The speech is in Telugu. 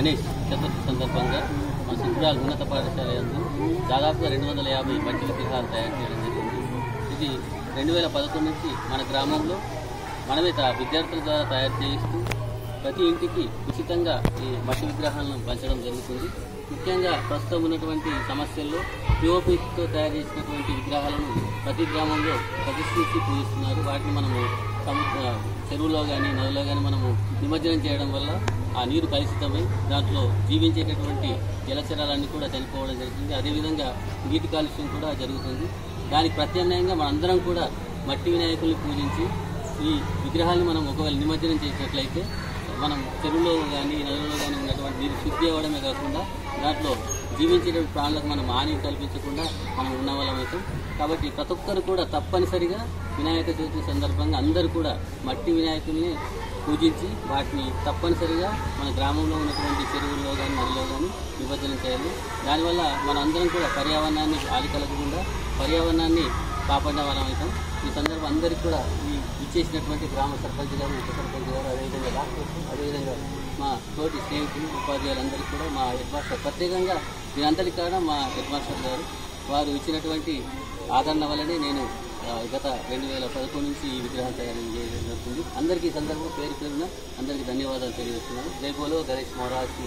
గణేష్ చతుర్థి సందర్భంగా మన సుందరాల ఉన్నత పాఠశాల యందు దాదాపుగా 250 మట్టి విగ్రహాలు తయారు చేయడం జరిగింది. ఇది 2011 నుంచి మన గ్రామంలో మనమే విద్యార్థుల ద్వారా తయారు చేయిస్తూ ప్రతి ఇంటికి ఉచితంగా ఈ మట్టి విగ్రహాలను పంచడం జరుగుతుంది. ముఖ్యంగా ప్రస్తుతం ఉన్నటువంటి సమస్యల్లో పిఓపితో తయారు చేసినటువంటి విగ్రహాలను ప్రతి గ్రామంలో ప్రతిష్ఠించి పూజిస్తున్నారు. వాటిని మనము చెరువులో కానీ నదిలో కానీ మనము నిమజ్జనం చేయడం వల్ల ఆ నీరు కలుషితమై దాంట్లో జీవించేటటువంటి జలచరాలన్నీ కూడా చనిపోవడం జరుగుతుంది. అదేవిధంగా నీటి కాలుష్యం కూడా జరుగుతుంది. దానికి ప్రత్యామ్నాయంగా మనందరం కూడా మట్టి వినాయకుల్ని పూజించి ఈ విగ్రహాన్ని మనం ఒకవేళ నిమజ్జనం చేసినట్లయితే మనం చెరువులో కానీ నదులలో కానీ ఉన్నటువంటి నీరు శుద్ధి అవ్వడమే కాకుండా దాంట్లో జీవించేటువంటి ప్రాణులకు మనం హాని కల్పించకుండా మనం ఉన్న వాళ్ళమవుతాం. కాబట్టి ప్రతి ఒక్కరు కూడా తప్పనిసరిగా వినాయక చవితి సందర్భంగా అందరూ కూడా మట్టి వినాయకుల్ని పూజించి వాటిని తప్పనిసరిగా మన గ్రామంలో ఉన్నటువంటి చెరువుల్లో కానీ నదిలో కానీ నిమజ్జనం చేయాలి. దానివల్ల మన అందరం కూడా పర్యావరణాన్ని హాని కలగకుండా పర్యావరణాన్ని కాపాడిన వాళ్ళం అవుతాం. ఈ సందర్భం అందరికీ కూడా ఈ ఇచ్చేసినటువంటి గ్రామ సర్పంచ్ గారు, ఉప సర్పంచ్ గారు, అదేవిధంగా డాక్టర్స్, అదేవిధంగా మా తోటి స్నేహితులు, ఉపాధ్యాయులందరికీ కూడా మా హెడ్ మాస్టర్, ప్రత్యేకంగా దీనంతటి కారణం మా హెడ్ మాస్టర్ గారు. వారు ఇచ్చినటువంటి ఆదరణ వల్లనే నేను గత 2011 నుంచి ఈ విగ్రహం తయారు చేయడం జరుగుతుంది. అందరికీ ఈ సందర్భంగా పేరు పేరున అందరికీ ధన్యవాదాలు తెలియజేస్తున్నాను. జై బోలో గణేష్ మహారాజ్ కి.